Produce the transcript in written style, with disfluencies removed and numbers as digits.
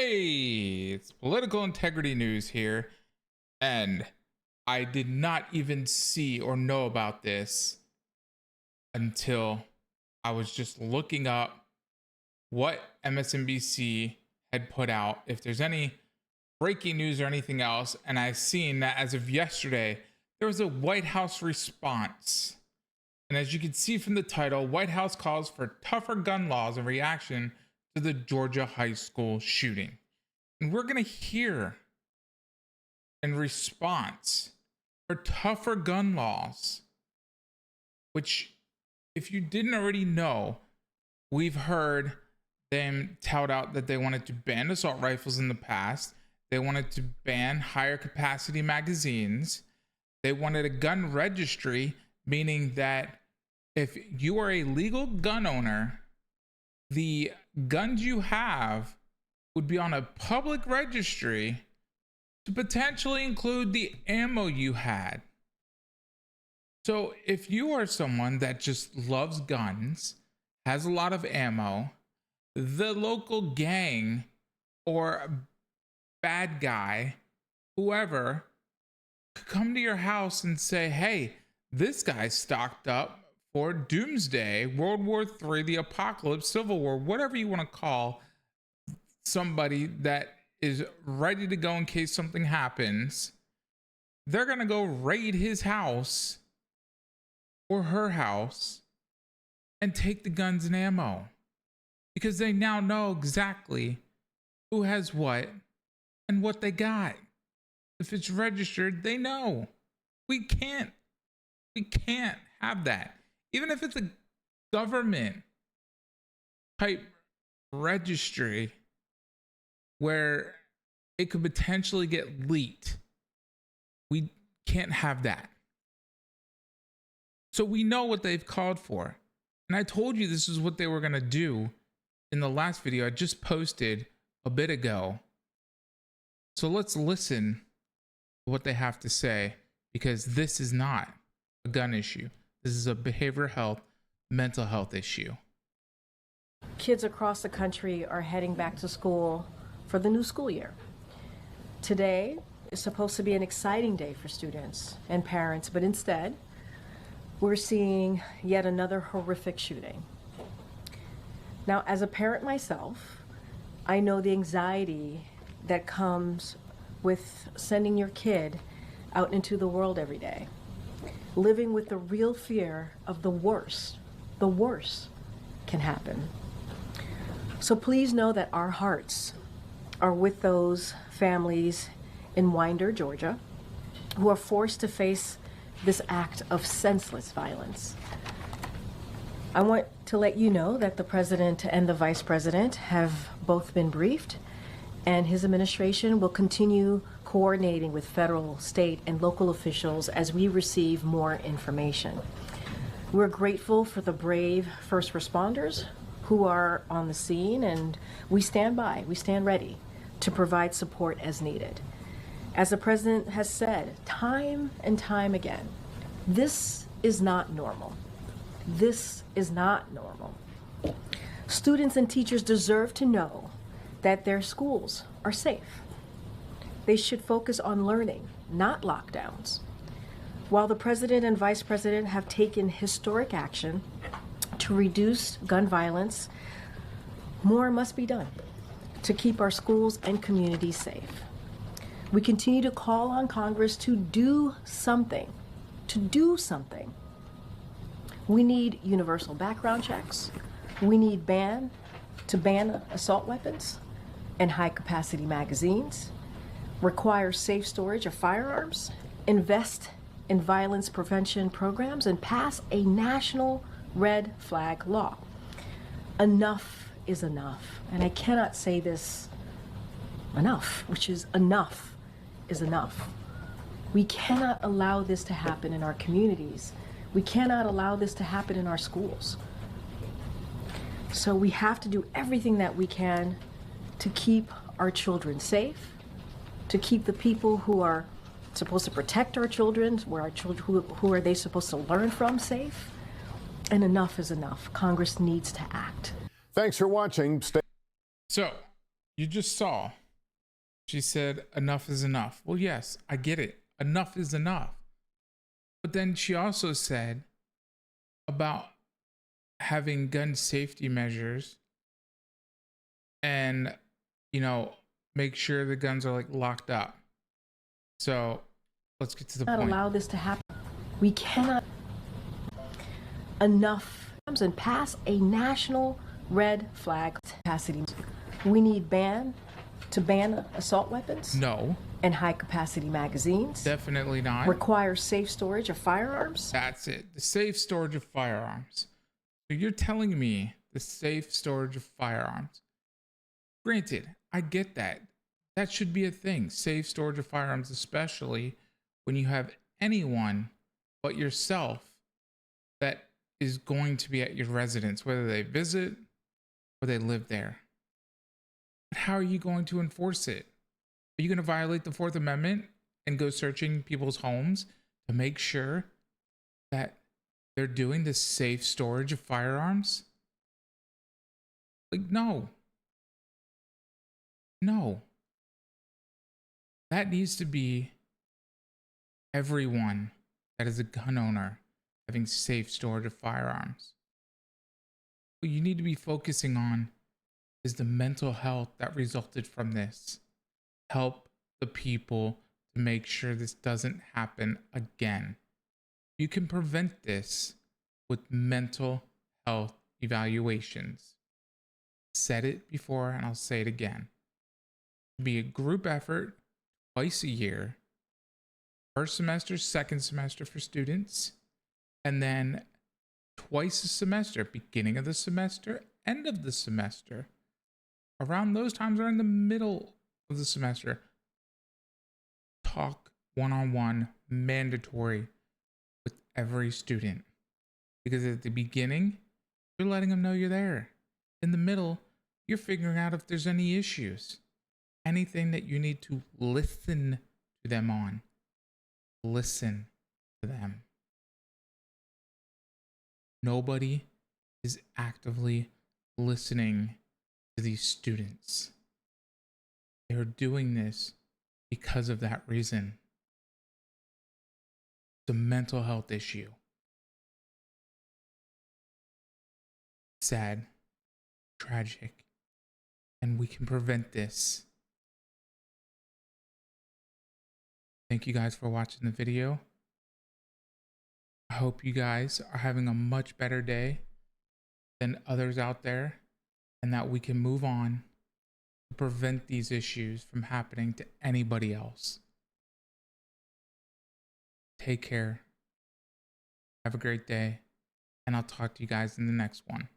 Hey, it's political integrity news here, and I did not even see or know about this until I was just looking up what MSNBC had put out, if there's any breaking news or anything else, and I've seen that as of yesterday, there was a White House response. And as you can see from the title, White House calls for tougher gun laws in reaction to the Georgia high school shooting. And we're going to hear in response for tougher gun laws, which, if you didn't already know, we've heard them tout out that they wanted to ban assault rifles in the past. They wanted to ban higher capacity magazines. They wanted a gun registry, meaning that if you are a legal gun owner, the guns you have would be on a public registry to potentially include the ammo you had. So if you are someone that just loves guns, has a lot of ammo, the local gang or bad guy, whoever, could come to your house and say, hey, this guy's stocked up for doomsday, World War III, the apocalypse, Civil War, whatever you want to call somebody that is ready to go in case something happens. They're going to go raid his house or her house and take the guns and ammo because they now know exactly who has what and what they got. If it's registered, they know. We can't have that. Even if it's a government type registry where it could potentially get leaked, we can't have that. So we know what they've called for. And I told you this is what they were going to do in the last video I just posted a bit ago. So let's listen to what they have to say, because this is not a gun issue. This is a behavioral health, mental health issue. Kids across the country are heading back to school for the new school year. Today is supposed to be an exciting day for students and parents, but instead, we're seeing yet another horrific shooting. Now, as a parent myself, I know the anxiety that comes with sending your kid out into the world every day, living with the real fear of the worst can happen. So please know that our hearts are with those families in Winder, Georgia, who are forced to face this act of senseless violence. I want to let you know that the president and the vice president have both been briefed, and his administration will continue coordinating with federal, state, and local officials as we receive more information. We're grateful for the brave first responders who are on the scene, and we stand ready to provide support as needed. As the president has said time and time again, this is not normal. This is not normal. Students and teachers deserve to know that their schools are safe. They should focus on learning, not lockdowns. While the president and vice president have taken historic action to reduce gun violence, more must be done to keep our schools and communities safe. We continue to call on Congress to do something, We need universal background checks. We need to ban assault weapons and high-capacity magazines, require safe storage of firearms, invest in violence prevention programs, and pass a national red flag law. Enough is enough. And I cannot say this enough, which is enough is enough. We cannot allow this to happen in our communities. We cannot allow this to happen in our schools. So we have to do everything that we can to keep our children safe, to keep the people who are supposed to protect our children, who are they supposed to learn from, safe. And enough is enough. Congress needs to act. Thanks for watching. So You just saw. She said, enough is enough. Well, yes, I get it. Enough is enough. But then she also said about having gun safety measures and, you know, make sure the guns are like locked up. So let's get to the point. Allow this to happen. We cannot enough and pass a national red flag capacity. We need to ban assault weapons. No. And high capacity magazines. Definitely not. Require safe storage of firearms. That's it. The safe storage of firearms. So you're telling me the safe storage of firearms. Granted, I get that. That should be a thing. Safe storage of firearms, especially when you have anyone but yourself that is going to be at your residence, whether they visit or they live there. But how are you going to enforce it? Are you going to violate the Fourth Amendment and go searching people's homes to make sure that they're doing the safe storage of firearms? Like, no. No. That needs to be everyone that is a gun owner having safe storage of firearms. What you need to be focusing on is the mental health that resulted from this. Help the people to make sure this doesn't happen again. You can prevent this with mental health evaluations. Said it before and I'll say it again. It'll be a group effort twice a year. First semester, second semester for students, and then twice a semester, beginning of the semester, end of the semester. Around those times or in the middle of the semester. Talk one-on-one, mandatory with every student. Because at the beginning, you're letting them know you're there. In the middle, you're figuring out if there's any issues. Anything that you need to listen to them on. Listen to them. Nobody is actively listening to these students. They're doing this because of that reason. It's a mental health issue. Sad, tragic, and we can prevent this. Thank you guys for watching the video. I hope you guys are having a much better day than others out there, and that we can move on to prevent these issues from happening to anybody else. Take care. Have a great day, and I'll talk to you guys in the next one.